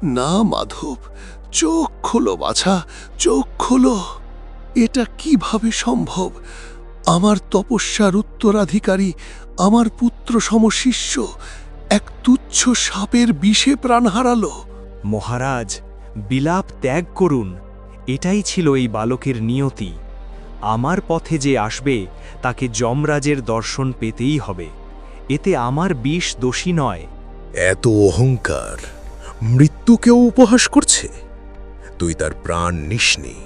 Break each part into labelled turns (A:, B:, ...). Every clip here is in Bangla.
A: না মাধব, চোখ খোলো বাছা, চোখ খোলো। এটা কিভাবে সম্ভব? আমার তপস্যার উত্তরাধিকারী, আমার পুত্র সমশিষ্য এক তুচ্ছ সাপের বিষে প্রাণ হারালো।
B: মহারাজ, বিলাপ ত্যাগ করুন। এটাই ছিল এই বালকের নিয়তি। আমার পথে যে আসবে তাকে যমরাজের দর্শন পেতেই হবে। এতে আমার বিষ দোষী নয়।
C: এত অহংকার মৃত্যুকেও উপহাস করছে। তুই তার প্রাণ নিসনি।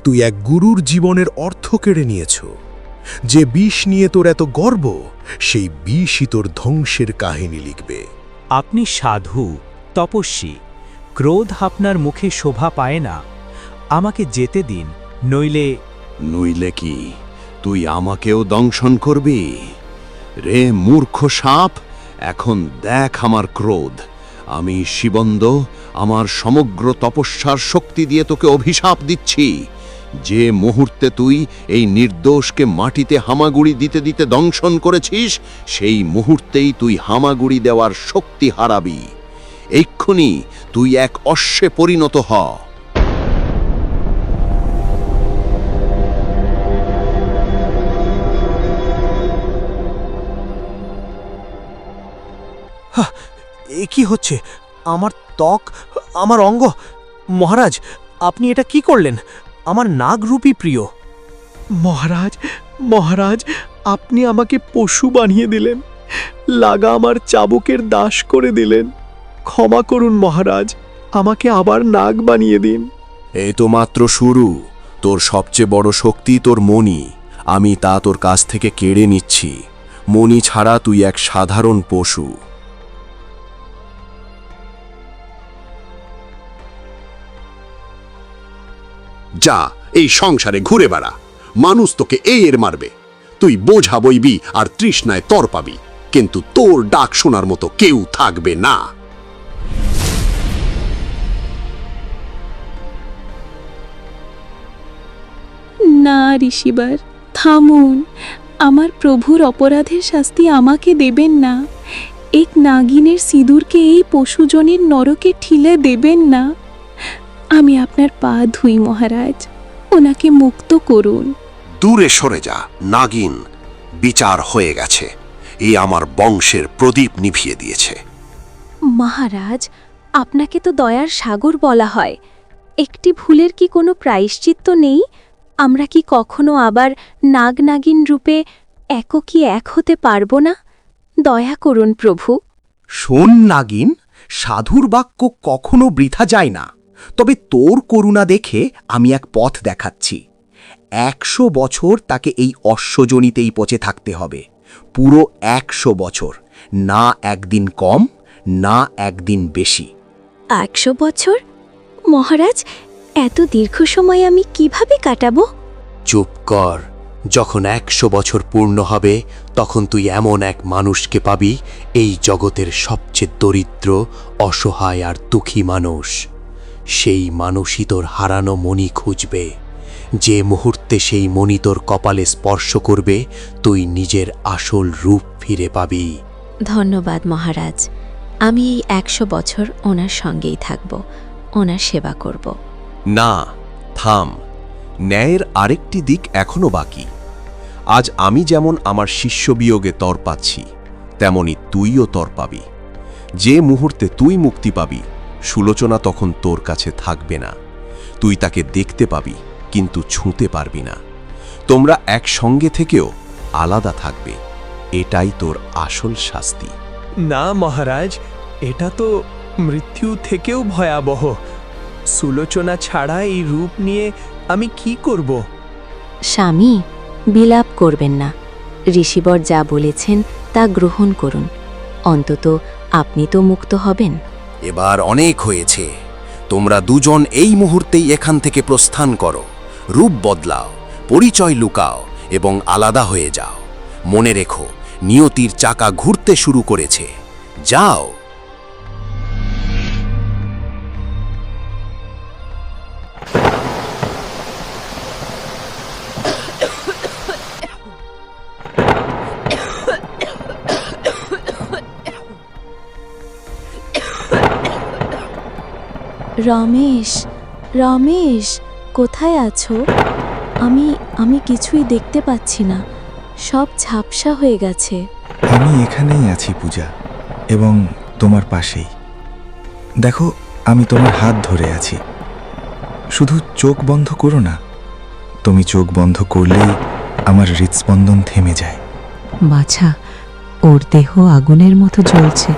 C: তুই এক গুরুর জীবনের অর্থ কেড়ে নিয়েছ। যে বিষ নিয়ে তোর এত গর্ব, সেই বিষই তোর ধ্বংসের কাহিনী লিখবে।
B: আপনি সাধু, তপস্বী। ক্রোধ আপনার মুখে শোভা পায় না। আমাকে যেতে দিন, নইলে।
A: নইলে কি তুই আমাকেও দংশন করবি? রে মূর্খ সাপ, এখন দেখ আমার ক্রোধ। আমি শিবন্দ আমার সমগ্র তপস্যার শক্তি দিয়ে তোকে অভিশাপ দিচ্ছি। যে মুহূর্তে তুই এই নির্দোষকে মাটিতে হামাগুড়ি দিতে দিতে দংশন করেছিস, সেই মুহূর্তেই তুই হামাগুড়ি দেওয়ার শক্তি হারাবি। এক্ষুনি তুই এক অশ্বে পরিণত হ।
B: এ কি হচ্ছে? আমার ত্বক, আমার অঙ্গ। মহারাজ, আপনি এটা কি করলেন? আমার নাগরূপী প্রিয়।
D: মহারাজ, মহারাজ, আপনি আমাকে পশু বানিয়ে দিলেন, লাগা আমার চাবুকের দাস করে দিলেন। ক্ষমা করুন মহারাজ, আমাকে আবার নাগ বানিয়ে দিন।
A: এই তো মাত্র শুরু। তোর সবচেয়ে বড় শক্তি তোর মণি। আমি তা তোর কাছ থেকে কেড়ে নিচ্ছি। মণি ছাড়া তুই এক সাধারণ পশু।
E: যা, এই সংসারে ঘুরে বেড়া। মানুষ তোকে এর মারবে। তুই বোঝা বইবি আর তৃষ্ণায় তর পাবি, কিন্তু তোর ডাক শোনার মতো কেউ থাকবে না।
F: না ঋষিবার, থামুন। আমার প্রভুর অপরাধের শাস্তি আমাকে দেবেন না। এক নাগিনের সিঁদুরকে এই পশুজনের নরকে ঠিলে দেবেন না। আমি আপনার পা ধুই মহারাজ, ওনাকে মুক্ত করুন।
E: দূরে সরে যা নাগিন। বিচার হয়ে গেছে। এই আমার বংশের প্রদীপ নিভিয়ে দিয়েছে।
F: মহারাজ, আপনাকে তো দয়ার সাগর বলা হয়। একটি ভুলের কি কোনো প্রায়শ্চিত্ত নেই? আমরা কি কখনো আবার নাগ নাগিন রূপে একই এক হতে পারব না? দয়া করুন প্রভু।
B: শোন নাগিন, সাধুর বাক্য কখনো বৃথা যায় না। তবে তোর করুণা দেখে আমি এক পথ দেখাচ্ছি। 100 বছর তাকে এই অশ্বজনিতেই পচে থাকতে হবে। পুরো 100 বছর, না একদিন কম, না একদিন বেশি।
F: 100 বছর? মহারাজ, এত দীর্ঘ সময় আমি কিভাবে কাটাবো?
C: চুপ কর। যখন 100 বছর পূর্ণ হবে, তখন তুই এমন এক মানুষকে পাবি, এই জগতের সবচেয়ে দরিদ্র, অসহায় আর দুঃখী মানুষ। সেই মানুষই তোর হারানো মণি খুঁজবে। যে মুহূর্তে সেই মণি তোর কপালে স্পর্শ করবে, তুই নিজের আসল রূপ ফিরে পাবি।
F: ধন্যবাদ মহারাজ। আমি এই 100 বছর ওনার সঙ্গেই থাকব, ওনার সেবা করব।
A: না, থাম। ন্যায়ের আরেকটি দিক এখনো বাকি। আজ আমি যেমন আমার শিষ্য বিয়োগে তর পাচ্ছি, তেমনি তুইও তর পাবি। যে মুহূর্তে তুই মুক্তি পাবি, সুলোচনা তখন তোর কাছে থাকবে না। তুই তাকে দেখতে পাবি, কিন্তু ছুঁতে পারবি না। তোমরা একসঙ্গে থেকেও আলাদা থাকবে। এটাই তোর আসল শাস্তি।
D: না মহারাজ, এটা তো মৃত্যু থেকেও ভয়াবহ। সুলোচনা ছাড়া এই রূপ নিয়ে আমি কি করব?
F: স্বামী, বিলাপ করবেন না। ঋষিবর যা বলেছেন তা গ্রহণ করুন। অন্তত আপনি তো মুক্ত হবেন।
A: এবার অনেক হয়েছে। তোমরা দুজন এই মুহূর্তেই এখান থেকে প্রস্থান করো। রূপ বদলাও, পরিচয় লুকাও এবং আলাদা হয়ে যাও। মনে রেখো, নিয়তির চাকা ঘুরতে শুরু করেছে। যাও।
F: রমেশ, রমেশ, কোথায় আছো? আমি কিছুই দেখতে পাচ্ছি না, সব ঝাপসা হয়ে গেছে।
G: আমি এখানেই আছি পূজা, এবং তোমার পাশেই। দেখো, আমি তোমার হাত ধরে আছি। শুধু চোখ বন্ধ করো না। তুমি চোখ বন্ধ করলেই আমার হৃদস্পন্দন থেমে যায়।
H: বাছা, ওর দেহ আগুনের মতো জ্বলছে,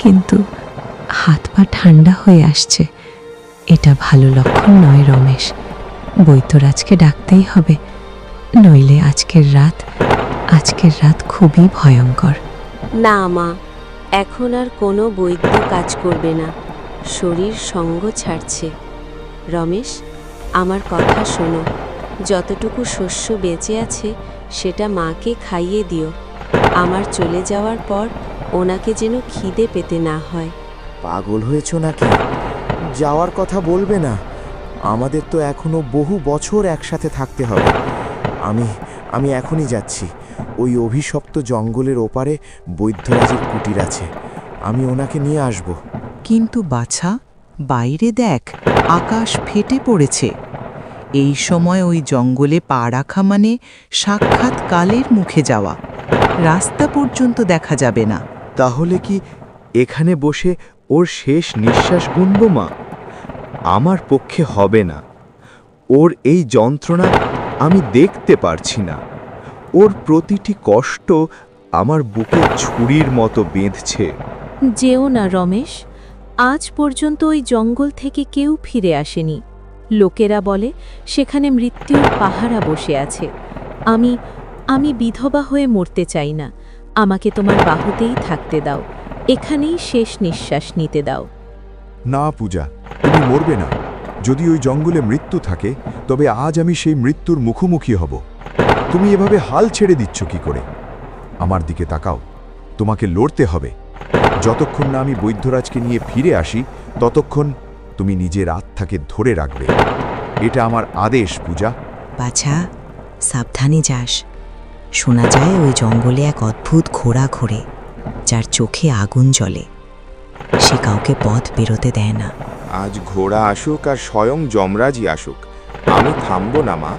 H: কিন্তু হাত পা ঠান্ডা হয়ে আসছে। এটা ভালো লক্ষণ নয় রমেশ। বৈদ্যরাজকে ডাকতেই হবে, নইলে আজকের রাত খুবই ভয়ঙ্কর।
I: না মা, এখন আর কোনো বৈদ্য কাজ করবে না, শরীর সঙ্গ ছাড়ছে। রমেশ, আমার কথা শোনো, যতটুকু শস্য বেঁচে আছে সেটা মাকে খাইয়ে দিও। আমার চলে যাওয়ার পর ওনাকে যেন খিদে পেতে না হয়।
J: পাগল হয়েছ নাকি? যাওয়ার কথা বলবে না। আমাদের তো এখনো বহু বছর একসাথে থাকতে হবে। আমি এখনই যাচ্ছি। ওই অভিশপ্ত জঙ্গলের ওপারে বৈদ্যরাজের কুটির আছে, আমি ওনাকে নিয়ে আসব।
K: কিন্তু বাছা, বাইরে দেখ, আকাশ ফেটে পড়েছে। এই সময় ওই জঙ্গলে পা রাখা মানে সাক্ষাৎ কালের মুখে যাওয়া। রাস্তা পর্যন্ত দেখা যাবে না।
L: তাহলে কি এখানে বসে ওর শেষ নিঃশ্বাস গুনব মা? আমার পক্ষে হবে না। ওর এই যন্ত্রণা আমি দেখতে পারছি না। ওর প্রতিটি কষ্ট আমার বুকে ছুরির মতো বেঁধছে।
I: যেও না রমেশ, আজ পর্যন্ত ওই জঙ্গল থেকে কেউ ফিরে আসেনি। লোকেরা বলে সেখানে মৃত্যুর পাহারা বসে আছে। আমি বিধবা হয়ে মরতে চাই না। আমাকে তোমার বাহুতেই থাকতে দাও, এখানেই শেষ নিঃশ্বাস নিতে দাও।
M: না পূজা, তুমি মরবে না। যদি ওই জঙ্গলে মৃত্যু থাকে, তবে আজ আমি সেই মৃত্যুর মুখোমুখি হব। তুমি এভাবে হাল ছেড়ে দিচ্ছ কি করে? আমার দিকে তাকাও, তোমাকে লড়তে হবে। যতক্ষণ না আমি বৈদ্যরাজকে নিয়ে ফিরে আসি, ততক্ষণ তুমি নিজের আত্মাকে ধরে রাখবে। এটা আমার আদেশ পূজা।
K: বাছা, সাবধানে যাস। শোনা যায় ওই জঙ্গলে এক অদ্ভুত ঘোড়া ঘোরে, যার চোখে আগুন জ্বলে। সে কাউকে পথ বেরোতে দেয় না।
J: আজ ঘোড়া আসুক আর স্বয়ং যমরাজই আসুক, আমি থামব না মা।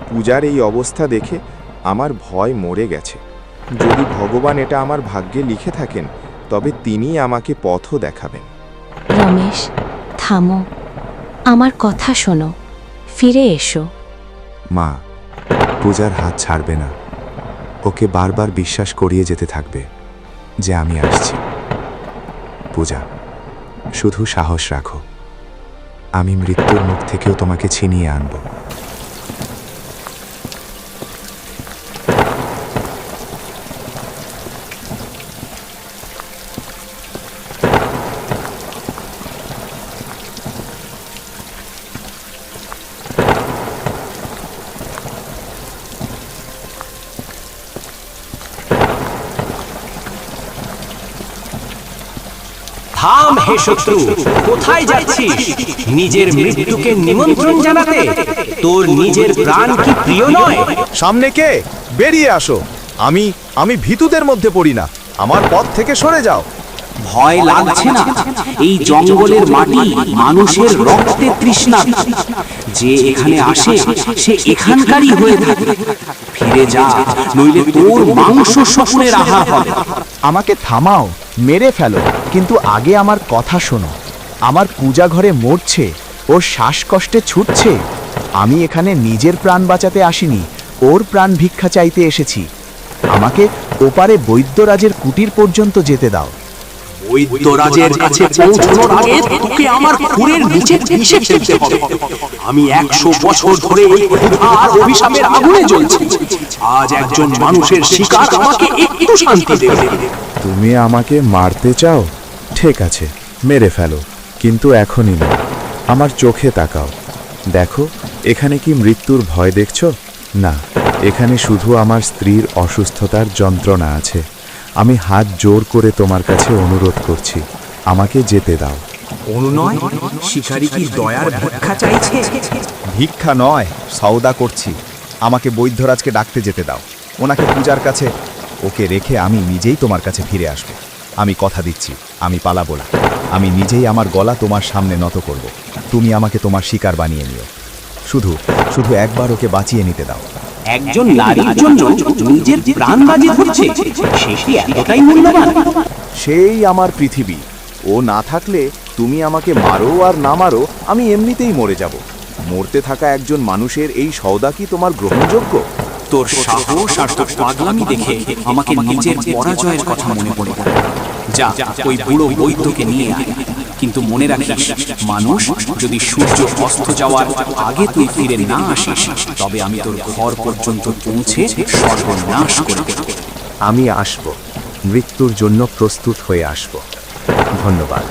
J: পূজার এই অবস্থা দেখে আমার ভয় মরে গেছে। যদি ভগবান এটা আমার ভাগ্যে লিখে থাকেন, তবে তিনি আমাকে পথও দেখাবেন।
F: রমেশ, থামো, আমার কথা শোনো, ফিরে এসো।
J: মা, পূজার হাত ছাড়বে না। ওকে বারবার বিশ্বাস করিয়ে যেতে থাকবে যে আমি আসছি। পূজা, শুধু সাহস রাখো। আমি মৃত্যুর মুখ থেকেও তোমাকে ছিনিয়ে আনব।
C: থাম হে শত্রু, কোথায় যাচ্ছিস? নিজের মৃত্যুকে নিমন্ত্রণ জানাতে? তোর নিজের প্রাণ কি প্রিয় নয়?
L: সামনে কে? বেরিয়ে আসো। আমি ভীতুদের মধ্যে পড়ি না। আমার পথ থেকে সরে যাও।
C: ভয় লাগছে না? এই জঙ্গলের মাটি মানুষের রক্তে তৃষ্ণা। যে এখানে আসে সে এখানকারই হয়ে থাকে। ফিরে যা, নইলে তোর মাংস শস্যের আহার হবে।
L: আমাকে থামাও, মেরে ফেলো, কিন্তু আগে আমার কথা শোনো। আমার পূজা ঘরে মরছে, ওর শ্বাসকষ্টে ছুটছে। আমি এখানে নিজের প্রাণ বাঁচাতে আসিনি, ওর প্রাণ ভিক্ষা চাইতে এসেছি। আমাকে ওপারে বৈদ্যরাজের কুটির পর্যন্ত যেতে দাও।
C: বৈদ্যরাজের কাছে পৌঁছানোর আগে তোকে আমার খুরের নিচে পিষে ফেলতে হবে। আমি 100 বছর ধরে এই ক্ষুধা আর অভিশাপের আগুনে জ্বলছি। আজ একজন মানুষের শিকার আমাকে একটু শান্তি দেবে।
M: তুমি আমাকে মারতে চাও? ঠিক আছে, মেরে ফেলো, কিন্তু এখনই না। আমার চোখে তাকাও, দেখো এখানে কি মৃত্যুর ভয় দেখছো? না, এখানে শুধু আমার স্ত্রীর অসুস্থতার যন্ত্রণা আছে। আমি হাত জোর করে তোমার কাছে অনুরোধ করছি, আমাকে যেতে দাও।
C: অনুনয়? শিকারী কি দয়ার ভিক্ষা চাইছে?
L: ভিক্ষা নয়, সওদা করছি। আমাকে বৈদ্যরাজকে ডাকতে যেতে দাও, ওনাকে পূজার কাছে। ওকে রেখে আমি নিজেই তোমার কাছে ফিরে আসব। আমি কথা দিচ্ছি, আমি পালাবো না। আমি নিজেই আমার গলা তোমার সামনে নত করব। তুমি আমাকে তোমার শিকার বানিয়ে নিও। শুধু শুধু একবার ওকে বাঁচিয়ে নিতে দাও।
B: একজন নারীর জন্য নিজের প্রাণ বাজি ধরছে, সেটি এতটাই মূল্যবান?
L: সেই আমার পৃথিবী। ও না থাকলে তুমি আমাকে মারো আর না মারো, আমি এমনিতেই মরে যাব। মরতে থাকা একজন মানুষের এই সওদা কি তোমার গ্রহণযোগ্য?
B: তোর সাহস আর তোর পাগলামি দেখে আমাকে নিজের পরাজয়ের কথা মনে পড়ে। যা, ওই বুড়ো বৈদ্যকে নিয়ে আয়। কিন্তু মনে রাখিস, মানুষ যদি সূর্য অস্ত যাওয়ার আগে তুই ফিরে না আসিস, তবে আমি তোর ঘর পর্যন্ত পৌঁছে সর্বনাশ করে দেব।
L: আমি আসব, মৃত্যুর জন্য প্রস্তুত হয়ে আসব। ধন্যবাদ।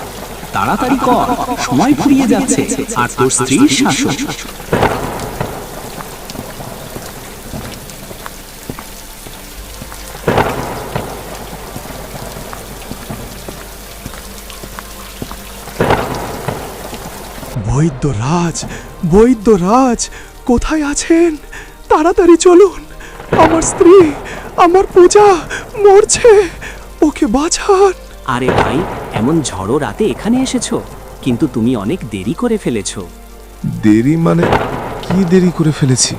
B: তাড়াতাড়ি কর, সময় ফুরিয়ে যাচ্ছে। আর তোর স্ত্রীর শাসন।
D: বৈদ্যরাজ, বৈদ্যরাজ, কোথায় আছেন? তাড়াতাড়ি চলুন। আমার স্ত্রী, আমার পূজা মরছে, ওকে বাঁচান।
B: আরে ভাই, এমন ঝড়ো রাতে এখানে এসেছো, কিন্তু তুমি অনেক দেরি করে ফেলেছো।
M: দেরি মানে কি দেরি করে ফেলেছি?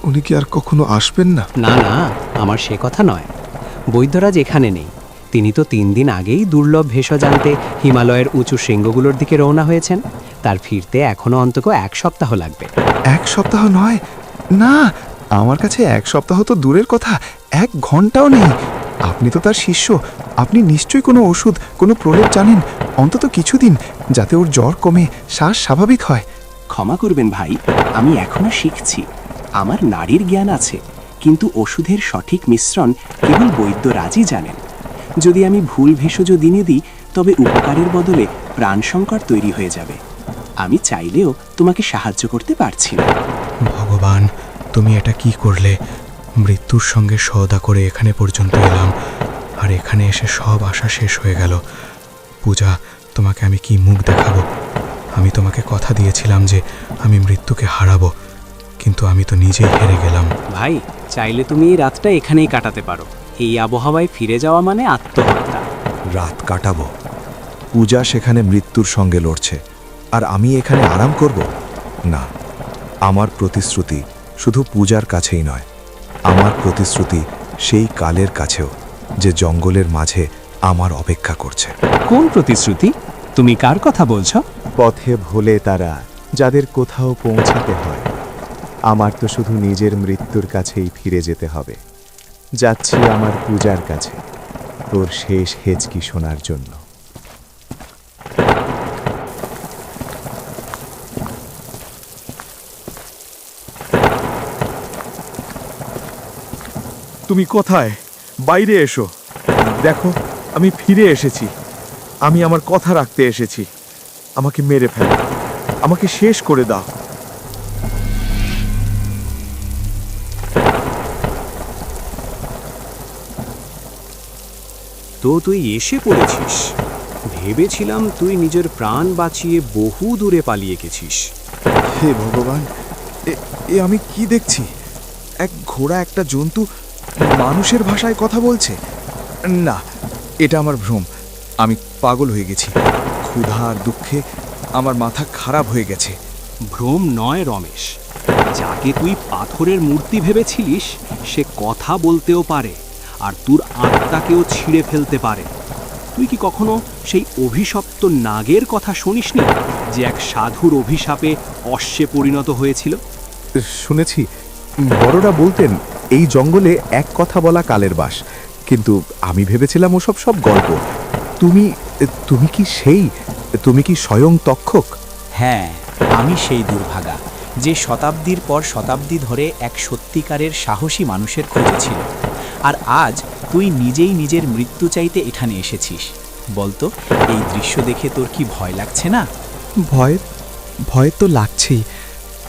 M: উনি কি আর কখনো আসবেন না?
C: না না, আমার সে কথা নয়। বৈদ্যরাজ এখানে নেই। তিনি তো 3 দিন আগেই দুর্লভ ভেষজ আনতে হিমালয়ের উঁচু শৃঙ্গগুলোর দিকে রওনা হয়েছেন। তার ফিরতে এখনো অন্তত 1 সপ্তাহ লাগবে।
G: 1 সপ্তাহ নয়, না, আমার কাছে 1 সপ্তাহ তো দূরের কথা, 1 ঘন্টাও নেই। আপনি তো তার শিষ্য, আপনি নিশ্চয়ই কোনো ওষুধ, কোনো প্রলেপ জানেন, অন্তত কিছুদিন, যাতে ওর জ্বর কমে, শ্বাস স্বাভাবিক হয়।
B: ক্ষমা করবেন ভাই, আমি এখনো শিখছি। আমার নারীর জ্ঞান আছে, কিন্তু ওষুধের সঠিক মিশ্রণ কেবল বৈদ্যরাজই জানেন। যদি আমি ভুল ভেষজ দিনে দিই, তবে উপকারের বদলে প্রাণ সংকট তৈরি হয়ে যাবে। আমি চাইলেও তোমাকে সাহায্য করতে পারছি না।
G: ভগবান, তুমি এটা কি করলে? মৃত্যুর সঙ্গে সওদা করে এখানে পর্যন্ত এলাম, আর এখানে এসে সব আশা শেষ হয়ে গেল। পূজা, তোমাকে আমি কি মুখ দেখাবো? আমি তোমাকে কথা দিয়েছিলাম যে আমি মৃত্যুকে হারাবো, কিন্তু আমি তো নিজেই হেরে গেলাম।
B: ভাই, চাইলে তুমি এই রাতটা এখানেই কাটাতে পারো। এই আবহাওয়ায় ফিরে যাওয়া মানে আত্মহত্যা।
G: রাত কাটাবো? পূজা সেখানে মৃত্যুর সঙ্গে লড়ছে, আর আমি এখানে আরাম করব? না, আমার প্রতিশ্রুতি শুধু পূজার কাছেই নয়, আমার প্রতিশ্রুতি সেই কালের কাছেও, যে জঙ্গলের মাঝে আমার অপেক্ষা করছে।
B: কোন প্রতিশ্রুতি? তুমি কার কথা বলছো?
L: পথে ভোলে তারা, যাদের কোথাও পৌঁছাতে হয়। আমার তো শুধু নিজের মৃত্যুর কাছেই ফিরে যেতে হবে। যাচ্ছি আমার পূজার কাছে, তোর শেষ হেঁচকি শোনার জন্য।
D: তুমি কোথায়? বাইরে এসো। দেখো, আমি ফিরে এসেছি। আমি আমার কথা রাখতে এসেছি। আমাকে মেরে ফেলো, আমাকে শেষ করে দাও।
B: তো তুই এসে পড়েছিস। ভেবেছিলাম তুই নিজের প্রাণ বাঁচিয়ে বহু দূরে পালিয়ে গেছিস।
G: হে ভগবান, এ আমি কি দেখছি? এক ঘোড়া একটা জন্তু মানুষের ভাষায় কথা বলছে। না, এটা আমার ভ্রম। আমি পাগল হয়ে গেছি। ক্ষুধা আর দুঃখে আমার মাথা খারাপ হয়ে গেছে।
B: ভ্রম নয় রমেশ, যাকে তুই পাথরের মূর্তি ভেবেছিলিস সে কথা বলতেও পারে, আর তোর আত্মাকেও ছিঁড়ে ফেলতে পারে। তুই কি কখনো সেই অভিশপ্ত নাগের কথা শুনিসনি, যে এক সাধুর অভিশাপে অশ্বে পরিণত হয়েছিল?
L: শুনেছি, বড়রা বলতেন এই জঙ্গলে এক কথা বলা কালের বাস, কিন্তু আমি ভেবেছিলাম ওসব সব গল্প। তুমি কি সেই? তুমি কি স্বয়ং তক্ষক?
B: হ্যাঁ, আমি সেই দুর্ভাগা, যে শতাব্দীর পর শতাব্দী ধরে এক সত্যিকারের সাহসী মানুষের খোঁজে ছিল। আর আজ তুই নিজেই নিজের মৃত্যু চাইতে এখানে এসেছিস। বলতো, এই দৃশ্য দেখে তোর কি ভয় লাগছে না?
G: ভয় তো লাগছেই,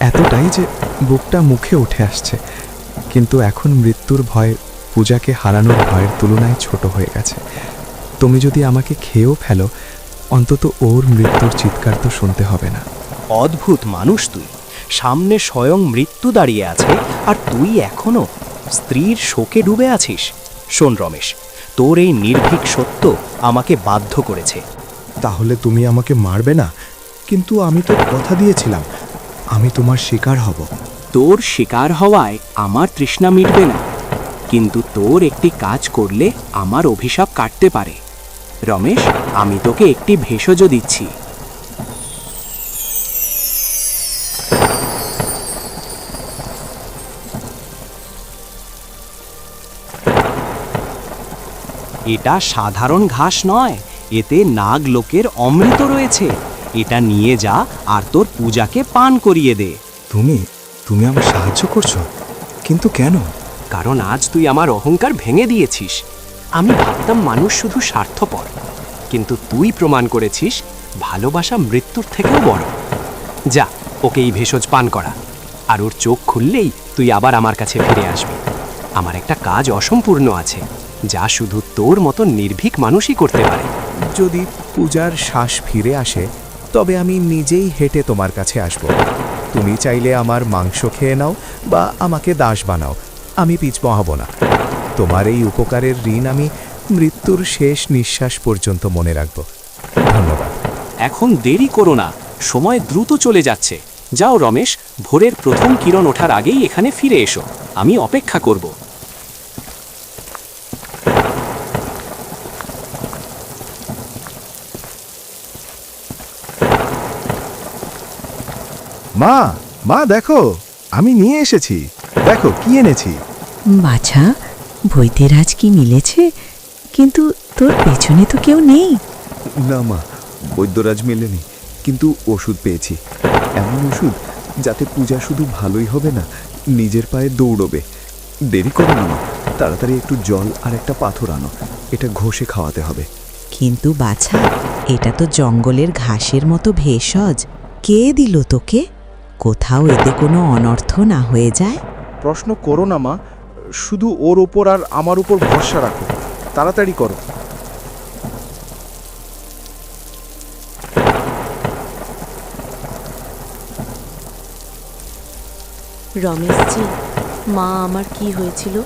G: এতটাই যে বুকটা মুখে উঠে আসছে। কিন্তু এখন মৃত্যুর ভয় পূজাকে হারানোর ভয়ের তুলনায় ছোট হয়ে গেছে। তুমি যদি আমাকে খেয়েও ফেলো, অন্তত ওর মৃত্যুর চিৎকার তো শুনতে হবে না।
B: অদ্ভুত মানুষ তুই। সামনে স্বয়ং মৃত্যু দাঁড়িয়ে আছে, আর তুই এখনো স্ত্রীর শোকে ডুবে আছিস। শোন রমেশ, তোর এই নির্ভীক সত্য আমাকে বাধ্য করেছে।
L: তাহলে তুমি আমাকে মারবে না? কিন্তু আমি তো কথা দিয়েছিলাম আমি তোমার শিকার হব।
N: তোর শিকার হওয়ায় আমার তৃষ্ণা মিটবে না, কিন্তু তোর একটি কাজ করলে আমার অভিশাপ কাটতে পারে। রমেশ, আমি তোকে একটি ভেষজ দিচ্ছি। এটা সাধারণ ঘাস নয়, এতে নাগ লোকের অমৃত রয়েছে। এটা নিয়ে যা আর তোর পূজাকে পান করিয়ে দে।
G: তুমি আমার সাহায্য করছো, কিন্তু কেন?
N: কারণ আজ তুই আমার অহংকার ভেঙে দিয়েছিস। আমি ভাবতাম মানুষ শুধু স্বার্থপর, কিন্তু তুই প্রমাণ করেছিস ভালোবাসা মৃত্যুর থেকেও বড়। যা, ওকে এই ভেষজ পান করা, আর ওর চোখ খুললেই তুই আবার আমার কাছে ফিরে আসবি। আমার একটা কাজ অসম্পূর্ণ আছে, যা শুধু তোর মতো নির্ভীক মানুষই করতে পারে।
L: যদি পূজার শ্বাস ফিরে আসে তবে আমি নিজেই হেঁটে তোমার কাছে আসব। তুমি চাইলে আমার মাংস খেয়ে নাও বা আমাকে দাস বানাও, আমি পিছপা হব না। তোমার এই উপকারের ঋণ আমি মৃত্যুর শেষ নিঃশ্বাস পর্যন্ত মনে রাখব। ধন্যবাদ।
N: এখন দেরি করো না, সময় দ্রুত চলে যাচ্ছে। যাও রমেশ, ভোরের প্রথম কিরণ ওঠার আগেই এখানে ফিরে এসো, আমি অপেক্ষা করব।
L: মা দেখো, আমি নিয়ে এসেছি। দেখো কি এনেছি।
H: বাছা, বৈদ্যরাজ কি মিলেছে? কিন্তু তোর পেছনে তো কেউ নেই।
M: না মা, বৈদ্যরাজ মেলেনি, কিন্তু ওষুধ পেয়েছি। এমন ওষুধ যাতে পূজা শুধু ভালোই হবে না, নিজের পায়ে দৌড়বে। দেরি করো না মা, তাড়াতাড়ি একটু জল আর একটা পাথর আনো, এটা ঘষে খাওয়াতে হবে।
K: কিন্তু বাছা, এটা তো জঙ্গলের ঘাসের মতো ভেষজ। কে দিল তোকে? কোথাও এতে কোনো অনর্থ না হয়ে যায়?
L: প্রশ্ন করো না মা, শুধু ওর ওপর আর আমার উপর ভরসা রাখো। তাড়াতাড়ি করো।
I: রমেশজি, মা আমার কি হয়েছিল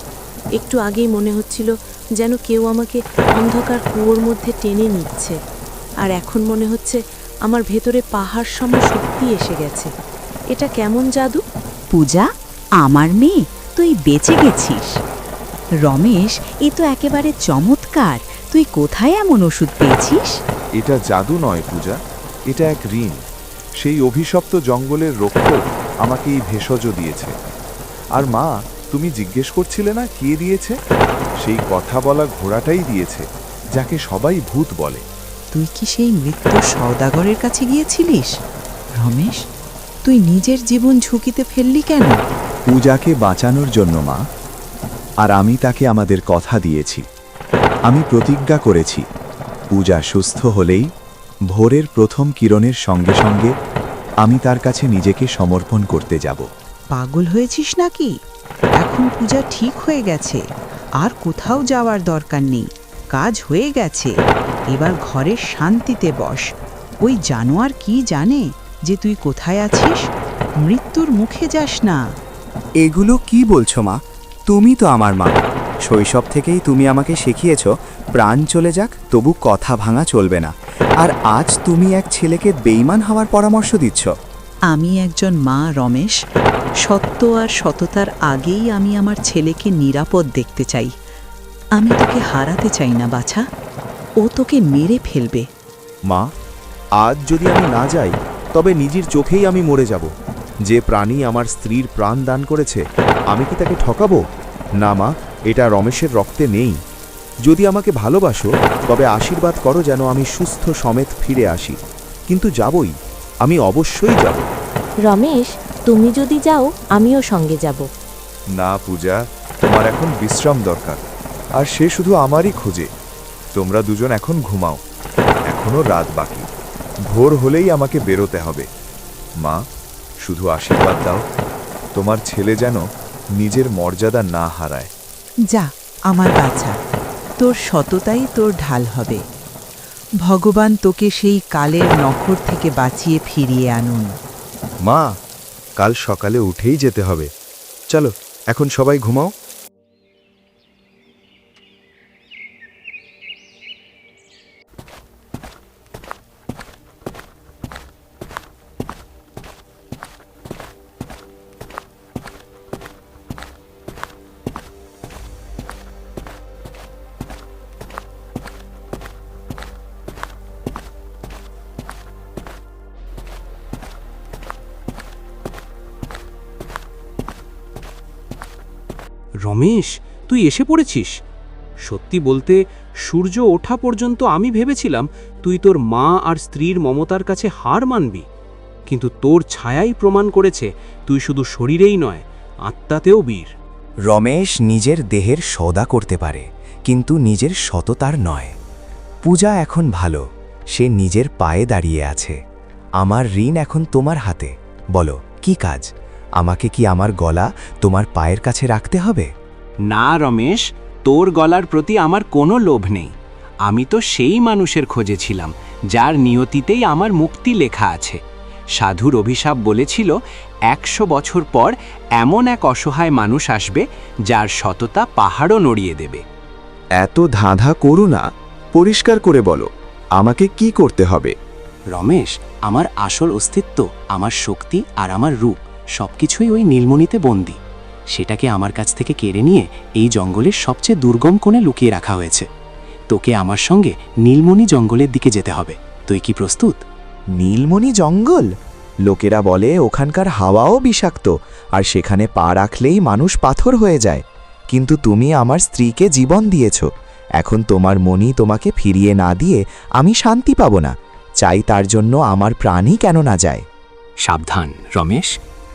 I: একটু আগেই মনে হচ্ছিল যেন কেউ আমাকে অন্ধকার কুয়োর মধ্যে টেনে নিচ্ছে, আর এখন মনে হচ্ছে আমার ভেতরে পাহাড় সম শক্তি এসে গেছে। এটা কেমন জাদু?
O: পূজা, আমার মেয়ে, তুই বেঁচে গেছিস। রমেশ, এ তো একেবারে চমৎকার। তুই কোথায় এমন ওষুধ পেয়েছিস?
M: এটা জাদু নয় পূজা, এটা এক ঋণ। সেই অভিশপ্ত জঙ্গলের রক্ষক আমাকে এই ভেষজ দিয়েছে। আর মা, তুমি জিজ্ঞেস করছিলে না কে দিয়েছে? সেই কথা বলা ঘোড়াটাই দিয়েছে, যাকে সবাই ভূত বলে।
K: তুই কি সেই মৃত্যুর সওদাগরের কাছে গিয়েছিলিস? রমেশ, তুই নিজের জীবন ঝুঁকিতে ফেললি কেন?
G: পূজাকে বাঁচানোর জন্য মা। আর আমি তাকে আমাদের কথা দিয়েছি। আমি প্রতিজ্ঞা করেছি, পূজা সুস্থ হলেই ভোরের প্রথম কিরণের সঙ্গে সঙ্গে আমি তার কাছে নিজেকে সমর্পণ করতে যাব।
K: পাগল হয়েছিস নাকি? এখন পূজা ঠিক হয়ে গেছে, আর কোথাও যাওয়ার দরকার নেই। কাজ হয়ে গেছে, এবার ঘরে শান্তিতে বস। ওই জানোয়ার কি জানে যে তুই কোথায় আছিস? মৃত্যুর মুখে যাস না।
B: এগুলো কি বলছো মা? তুমি তো আমার মা। শৈশব থেকেই তুমি আমাকে শিখিয়েছ প্রাণ চলে যাক তবু কথা ভাঙা চলবে না। আর আজ তুমি এক ছেলেকে বেঈমান হওয়ার পরামর্শ দিচ্ছ।
K: আমি একজন মা রমেশ। সত্য আর সততার আগেই আমি আমার ছেলেকে নিরাপদ দেখতে চাই। আমি তোকে হারাতে চাই না বাছা। ও তোকে মেরে ফেলবে।
L: মা, আজ যদি আমি না যাই তবে নিজের চোখেই আমি মরে যাব। যে প্রাণী আমার স্ত্রীর প্রাণ দান করেছে, আমি কি তাকে ঠকাবো? না মা, এটা রমেশের রক্তে নেই। যদি আমাকে ভালোবাসো তবে আশীর্বাদ করো যেন আমি সুস্থ সমেত ফিরে আসি। কিন্তু যাবই, আমি অবশ্যই যাব।
I: রমেশ, তুমি যদি যাও আমিও সঙ্গে যাব।
M: না পূজা, তোমার এখন বিশ্রাম দরকার, আর সে শুধু আমারই খোঁজে। তোমরা দুজন এখন ঘুমাও, এখনো রাত বাকি। ভোর হলেই আমাকে বেরোতে হবে। মা, শুধু আশীর্বাদ দাও, তোমার ছেলে যেন নিজের মর্যাদা না হারায়।
K: যা আমার বাছা, তোর সততাই তোর ঢাল হবে। ভগবান তোকে সেই কালের নখর থেকে বাঁচিয়ে ফিরিয়ে আনুন।
M: মা, কাল সকালে উঠেই যেতে হবে। চলো, এখন সবাই ঘুমাও।
N: রমেশ, তুই এসে পড়েছিস। সত্যি বলতে সূর্য ওঠা পর্যন্ত আমি ভেবেছিলাম তুই তোর মা আর স্ত্রীর মমতার কাছে হার মানবি, কিন্তু তোর ছায়াই প্রমাণ করেছে তুই শুধু শরীরেই নয়, আত্মাতেও বীর।
B: রমেশ নিজের দেহের সওদা করতে পারে, কিন্তু নিজের সততার নয়। পূজা এখন ভালো, সে নিজের পায়ে দাঁড়িয়ে আছে। আমার ঋণ এখন তোমার হাতে। বলো, কি কাজ? আমাকে কি আমার গলা তোমার পায়ের কাছে রাখতে হবে?
N: না রমেশ, তোর গলার প্রতি আমার কোনো লোভ নেই। আমি তো সেই মানুষের খোঁজে ছিলাম যার নিয়তিতেই আমার মুক্তি লেখা আছে। সাধুর অভিশাপ বলেছিল 100 বছর পর এমন এক অসহায় মানুষ আসবে যার সততা পাহাড়ও নড়িয়ে দেবে।
L: এত ধাঁধা করো না, পরিষ্কার করে বলো, আমাকে কি করতে হবে?
N: রমেশ, আমার আসল অস্তিত্ব, আমার শক্তি আর আমার রূপ সবকিছুই ওই নীলমণিতে বন্দী। সেটাকে আমার কাছ থেকে কেড়ে নিয়ে এই জঙ্গলের সবচেয়ে দুর্গম কোণে লুকিয়ে রাখা হয়েছে। তোকে আমার সঙ্গে নীলমণি জঙ্গলের দিকে যেতে হবে। তুই কি প্রস্তুত?
B: নীলমণি জঙ্গল? লোকেরা বলে ওখানকার হাওয়াও বিষাক্ত, আর সেখানে পা রাখলেই মানুষ পাথর হয়ে যায়। কিন্তু তুমি আমার স্ত্রীকে জীবন দিয়েছ। এখন তোমার মণি তোমাকে ফিরিয়ে না দিয়ে আমি শান্তি পাব না। চাই তার জন্য আমার প্রাণই কেন না যায়।
N: সাবধান রমেশ,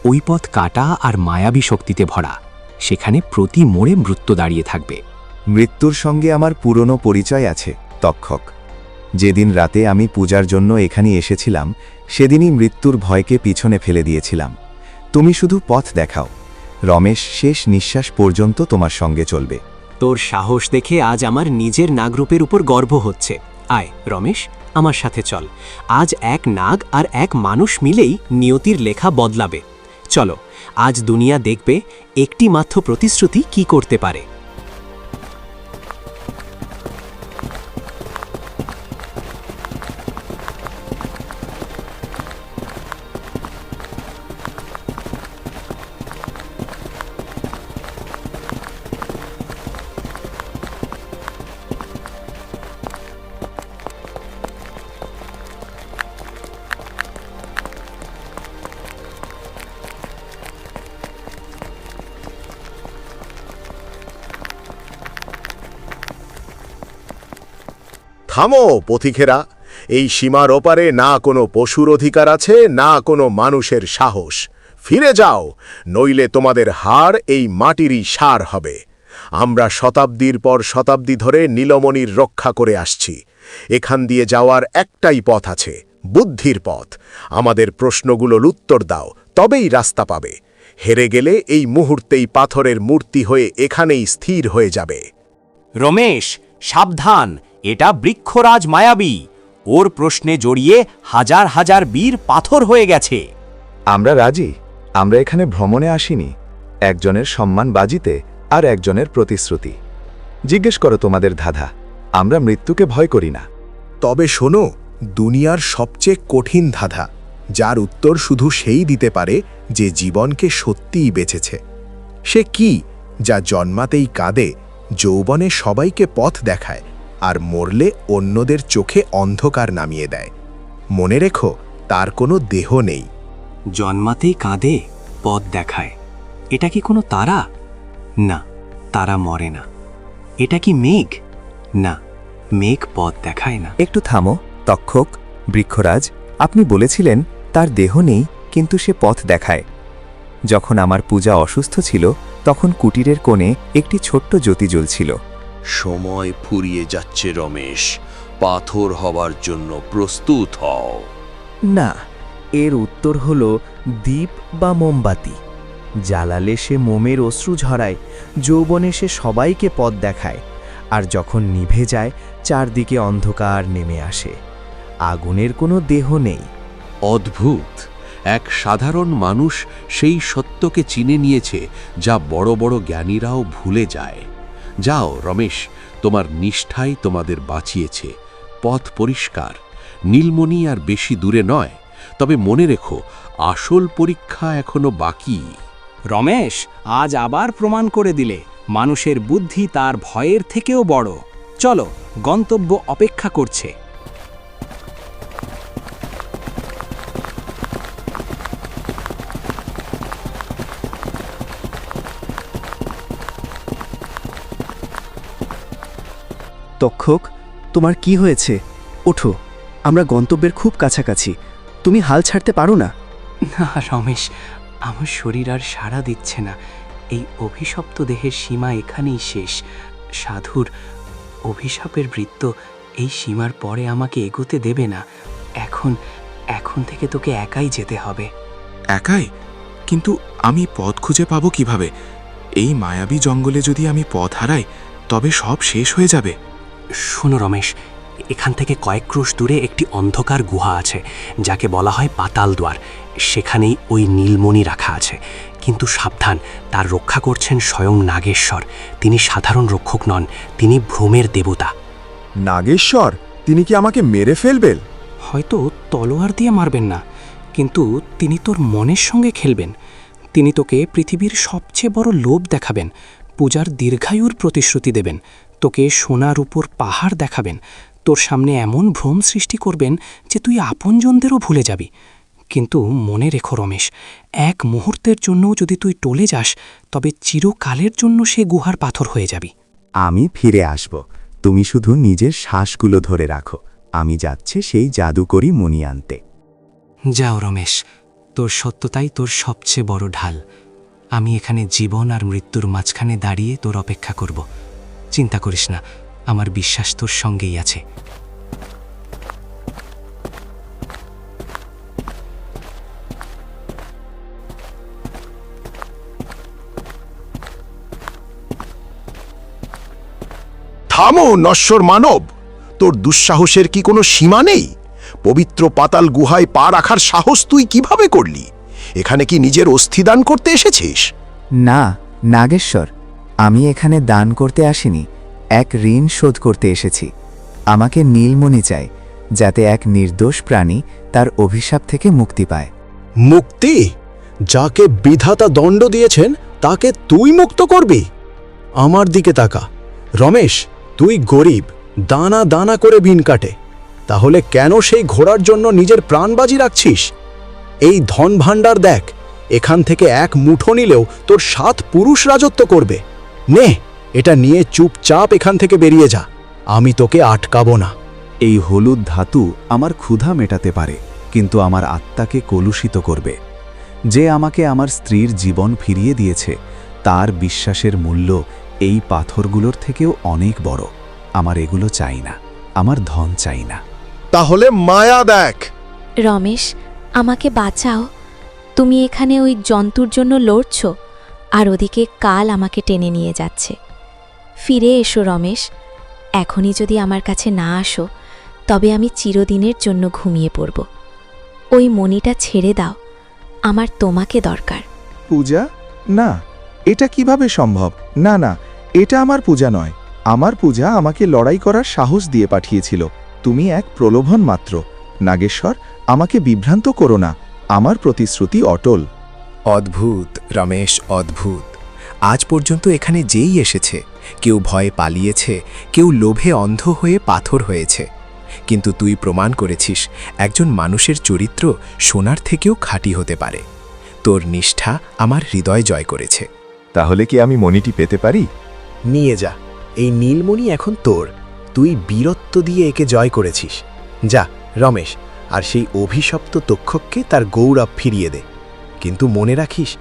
N: ওই পথ কাটা আর মায়াবী শক্তিতে ভরা। সেখানে প্রতি মোড়ে মৃত্যু দাঁড়িয়ে থাকবে।
G: মৃত্যুর সঙ্গে আমার পুরনো পরিচয় আছে, তক্ষক। যেদিন রাতে আমি পূজার জন্য এখানে এসেছিলাম, সেদিনই মৃত্যুর ভয়কে পিছনে ফেলে দিয়েছিলাম। তুমি শুধু পথ দেখাও। রমেশ শেষ নিঃশ্বাস পর্যন্ত তোমার সঙ্গে চলবে।
N: তোর সাহস দেখে আজ আমার নিজের নাগরূপের উপর গর্ব হচ্ছে। আয় রমেশ, আমার সাথে চল। আজ এক নাগ আর এক মানুষ মিলেই নিয়তির লেখা বদলাবে। চলো, আজ দুনিয়া দেখবে একটি মাত্র প্রতিশ্রুতি কি করতে পারে।
E: থামো পথিকেরা, এই সীমার ওপারে না কোনো পশুর অধিকার আছে, না কোনো মানুষের সাহস। ফিরে যাও, নইলে তোমাদের হাড় এই মাটিরই সার হবে। আমরা শতাব্দীর পর শতাব্দী ধরে নীলমণির রক্ষা করে আসছি। এখান দিয়ে যাওয়ার একটাই পথ আছে, বুদ্ধির পথ। আমাদের প্রশ্নগুলোর উত্তর দাও, তবেই রাস্তা পাবে। হেরে গেলে এই মুহূর্তেই পাথরের মূর্তি হয়ে এখানেই স্থির হয়ে যাবে।
N: রমেশ, সাবধান, এটা বৃক্ষরাজ মায়াবী। ওর প্রশ্নে জড়িয়ে হাজার হাজার বীর পাথর হয়ে গেছে।
G: আমরা রাজি। আমরা এখানে ভ্রমণে আসিনি, একজনের সম্মান বাজিতে আর একজনের প্রতিশ্রুতি। জিজ্ঞেস করো তোমাদের ধাঁধা। আমরা মৃত্যুকে ভয় করি না।
P: তবে শোনো, দুনিয়ার সবচেয়ে কঠিন ধাঁধা, যার উত্তর শুধু সেই দিতে পারে যে জীবনকে সত্যিই বেঁচেছে। সে কি, যা জন্মাতেই কাঁদে, যৌবনে সবাইকে পথ দেখায়, আর মরলে অন্যদের চোখে অন্ধকার নামিয়ে দেয়? মনে রেখো, তার কোনো দেহ নেই।
N: জন্মাতেই কাঁদে, পথ দেখায়। এটা কি কোনো তারা? না, তারা মরে না। এটা কি মেঘ? না, মেঘ পথ দেখায় না।
B: একটু থামো তক্ষক, বৃক্ষরাজ। আপনি বলেছিলেন তার দেহ নেই, কিন্তু সে পথ দেখায়। যখন আমার পূজা অসুস্থ ছিল, তখন কুটিরের কোণে একটি ছোট্ট জ্যোতি জ্বলছিল।
A: সময় ফুরিয়ে যাচ্ছে রমেশ, পাথর হবার জন্য প্রস্তুত হও।
B: না, এর উত্তর হল দীপ বা মোমবাতি। জ্বালালে সে মোমের অশ্রু ঝরায়, যৌবনে সে সবাইকে পথ দেখায়, আর যখন নিভে যায় চারদিকে অন্ধকার নেমে আসে। আগুনের কোনো দেহ নেই।
A: অদ্ভুত, এক সাধারণ মানুষ সেই সত্যকে চিনে নিয়েছে যা বড় বড় জ্ঞানীরাও ভুলে যায়। যাও রমেশ, তোমার নিষ্ঠাই তোমাদের বাঁচিয়েছে। পথ পরিষ্কার, নীলমণি আর বেশি দূরে নয়। তবে মনে রেখো, আসল পরীক্ষা এখনো বাকি।
N: রমেশ, আজ আবার প্রমাণ করে দিলে মানুষের বুদ্ধি তার ভয়ের থেকেও বড়। চলো, গন্তব্য অপেক্ষা করছে।
Q: তক্ষক, তোমার কি হয়েছে? ওঠো, আমরা গন্তব্যের খুব কাছাকাছি। তুমি হাল ছাড়তে পারো না।
N: না রমেশ, আমার শরীর আর সাড়া দিচ্ছে না। এই অভিশপ্ত দেহের সীমা এখানেই শেষ। সাধুর অভিশাপের বৃত্ত এই সীমার পরে আমাকে এগোতে দেবে না। এখন থেকে তোকে একাই যেতে হবে।
G: একাই? কিন্তু আমি পথ খুঁজে পাবো কিভাবে? এই মায়াবী জঙ্গলে যদি আমি পথ হারাই, তবে সব শেষ হয়ে যাবে।
N: শোনো রমেশ, এখান থেকে কয়েক ক্রোশ দূরে একটি অন্ধকার গুহা আছে, যাকে বলা হয় পাতাল দ্বার। সেখানেই ওই নীলমণি রাখা আছে। কিন্তু সাবধান, তার রক্ষা করছেন স্বয়ং নাগেশ্বর। তিনি সাধারণ রক্ষক নন, তিনি ভ্রমের দেবতা।
M: নাগেশ্বর? তিনি কি আমাকে মেরে ফেলবেন?
N: হয়তো তলোয়ার দিয়ে মারবেন না, কিন্তু তিনি তোর মনের সঙ্গে খেলবেন। তিনি তোকে পৃথিবীর সবচেয়ে বড় লোভ দেখাবেন, পূজার দীর্ঘায়ুর প্রতিশ্রুতি দেবেন, তোকে সোনার উপর পাহাড় দেখাবেন, তোর সামনে এমন ভ্রম সৃষ্টি করবেন যে তুই আপনজনদেরও ভুলে যাবি। কিন্তু মনে রেখো রমেশ, এক মুহূর্তের জন্যও যদি তুই টলে যাস, তবে চিরকালের জন্য সে গুহার পাথর হয়ে যাবি।
L: আমি ফিরে আসব, তুমি শুধু নিজের শ্বাসগুলো ধরে রাখো। আমি যাচ্ছি সেই জাদুকরি মণি আনতে।
N: যাও রমেশ, তোর সত্যতাই তোর সবচেয়ে বড় ঢাল। আমি এখানে জীবন আর মৃত্যুর মাঝখানে দাঁড়িয়ে তোর অপেক্ষা করব। চিন্তা করিস না, আমার বিশ্বাস তোর সঙ্গেই আছে।
E: থামো নশ্বর মানব! তোর দুঃসাহসের কি কোনো সীমা নেই? পবিত্র পাতাল গুহায় পা রাখার সাহস তুই কিভাবে করলি? এখানে কি নিজের অস্থি দান করতে এসেছিস?
L: না নাগেশ্বর, আমি এখানে দান করতে আসিনি, এক ঋণ শোধ করতে এসেছি। আমাকে নীলমণি চাই, যাতে এক নির্দোষ প্রাণী তার অভিশাপ থেকে মুক্তি পায়।
E: মুক্তি? যাকে বিধাতা দণ্ড দিয়েছেন তাকে তুই মুক্ত করবি? আমার দিকে তাকা রমেশ, তুই গরিব, দানা দানা করে বিন কাটে। তাহলে কেন সেই ঘোড়ার জন্য নিজের প্রাণ বাজি রাখছিস? এই ধন ভাণ্ডার দেখ, এখান থেকে এক মুঠো নিলেও তোর 7 পুরুষ রাজত্ব করবে। নে, এটা নিয়ে চুপচাপ এখান থেকে বেরিয়ে যা, আমি তোকে আটকাবো না।
P: এই হলুদ ধাতু আমার ক্ষুধা মেটাতে পারে, কিন্তু আমার আত্মাকে কলুষিত করবে। যে আমাকে আমার স্ত্রীর জীবন ফিরিয়ে দিয়েছে, তার বিশ্বাসের মূল্য এই পাথরগুলোর থেকেও অনেক বড়। আমার এগুলো চাই না, আমার ধন চাই না।
E: তাহলে মায়া দেখ।
I: রমেশ, আমাকে বাঁচাও। তুমি এখানে ওই জন্তুর জন্য লড়ছ, আর ওদিকে কাল আমাকে টেনে নিয়ে যাচ্ছে। ফিরে এসো রমেশ। এখনই যদি আমার কাছে না আসো, তবে আমি চিরদিনের জন্য ঘুমিয়ে পড়ব। ওই মণিটা ছেড়ে দাও, আমার তোমাকে দরকার।
M: পূজা? না, এটা কিভাবে সম্ভব? না না, এটা আমার পূজা নয়। আমার পূজা আমাকে লড়াই করার সাহস দিয়ে পাঠিয়েছিল। তুমি এক প্রলোভন মাত্র। নাগেশ্বর, আমাকে বিভ্রান্ত করো না, আমার প্রতিশ্রুতি অটল।
J: অদ্ভুত রমেশ, অদ্ভুত। আজ পর্যন্ত এখানে যেই এসেছে, কেউ ভয়ে পালিয়েছে, কেউ লোভে অন্ধ হয়ে পাথর হয়েছে। কিন্তু তুই প্রমাণ করেছিস একজন মানুষের চরিত্র সোনার থেকেও খাঁটি হতে পারে। তোর নিষ্ঠা আমার হৃদয় জয় করেছে।
M: তাহলে কি আমি মণিটি পেতে পারি?
J: নিয়ে যা, এই নীলমণি এখন তোর। তুই বীরত্ব দিয়ে একে জয় করেছিস। যা রমেশ, আর সেই অভিশপ্ত তক্ষককে তার গৌরব ফিরিয়ে দে। কিন্তু মনে রাখিস,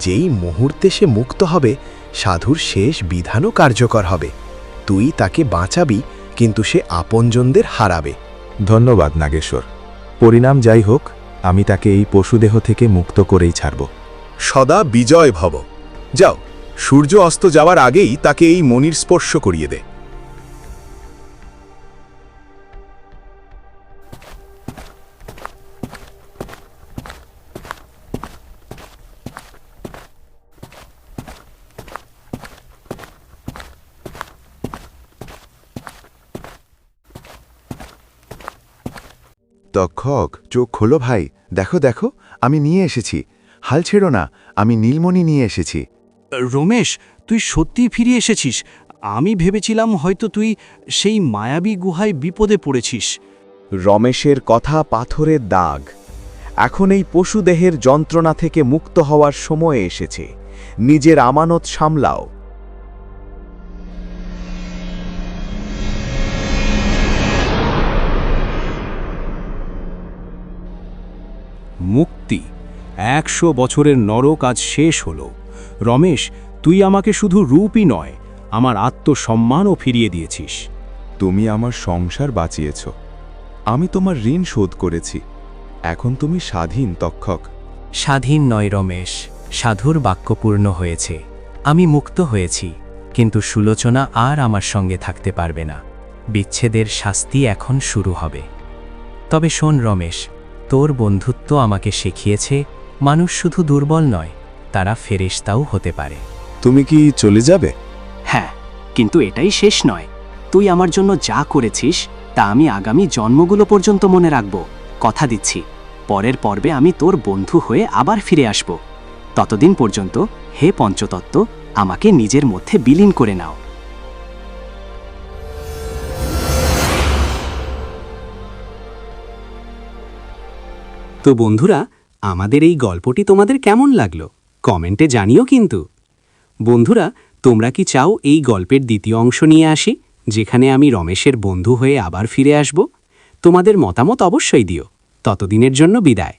J: যেই মুহূর্তে সে মুক্ত হবে, সাধুর শেষ বিধানও কার্যকর হবে। তুই তাকে বাঁচাবি, কিন্তু সে আপনজনদের হারাবে।
M: ধন্যবাদ নাগেশ্বর। পরিণাম যাই হোক, আমি তাকে এই পশুদেহ থেকে মুক্ত করেই ছাড়ব। সদা বিজয় ভব। যাও, সূর্য অস্ত যাওয়ার আগেই তাকে এই মণির স্পর্শ করিয়ে দে।
P: তক্ষক, চোখ খোলো ভাই, দেখো দেখো, আমি নিয়ে এসেছি। হাল ছেড়ো না, আমি নীলমণি নিয়ে এসেছি।
D: রমেশ, তুই সত্যিই ফিরে এসেছিস। আমি ভেবেছিলাম হয়তো তুই সেই মায়াবী গুহায় বিপদে পড়েছিস।
L: রমেশের কথা পাথরের দাগ। এখন এই পশুদেহের যন্ত্রণা থেকে মুক্ত হওয়ার সময় এসেছে। নিজের আমানত সামলাও।
R: মুক্তি। 100 বছরের নরক আজ শেষ হলো। রমেশ, তুই আমাকে শুধু রূপই নয়, আমার আত্মসম্মানও ফিরিয়ে দিয়েছিস।
M: তুমি আমার সংসার বাঁচিয়েছ, আমি তোমার ঋণ শোধ করেছি। এখন তুমি স্বাধীন, তক্ষক।
C: স্বাধীন নয় রমেশ, সাধুর বাক্য পূর্ণ হয়েছে। আমি মুক্ত হয়েছি, কিন্তু সুলোচনা আর আমার সঙ্গে থাকতে পারবে না। বিচ্ছেদের শাস্তি এখন শুরু হবে। তবে শোন রমেশ, তোর বন্ধুত্ব আমাকে শিখিয়েছে মানুষ শুধু দুর্বল নয়, তারা ফেরেশতাও হতে পারে।
M: তুমি কি চলে যাবে?
N: হ্যাঁ, কিন্তু এটাই শেষ নয়। তুই আমার জন্য যা করেছিস তা আমি আগামী জন্মগুলো পর্যন্ত মনে রাখব। কথা দিচ্ছি, পরের পর্বে আমি তোর বন্ধু হয়ে আবার ফিরে আসব। ততদিন পর্যন্ত হে পঞ্চতত্ত্ব, আমাকে নিজের মধ্যে বিলীন করে নাও। তো বন্ধুরা, আমাদের এই গল্পটি তোমাদের কেমন লাগলো কমেন্টে জানিও কিন্তু। বন্ধুরা, তোমরা কি চাও এই গল্পের দ্বিতীয় অংশ নিয়ে আসি, যেখানে আমি রমেশের বন্ধু হয়ে আবার ফিরে আসব? তোমাদের মতামত অবশ্যই দিও। ততদিনের জন্য বিদায়।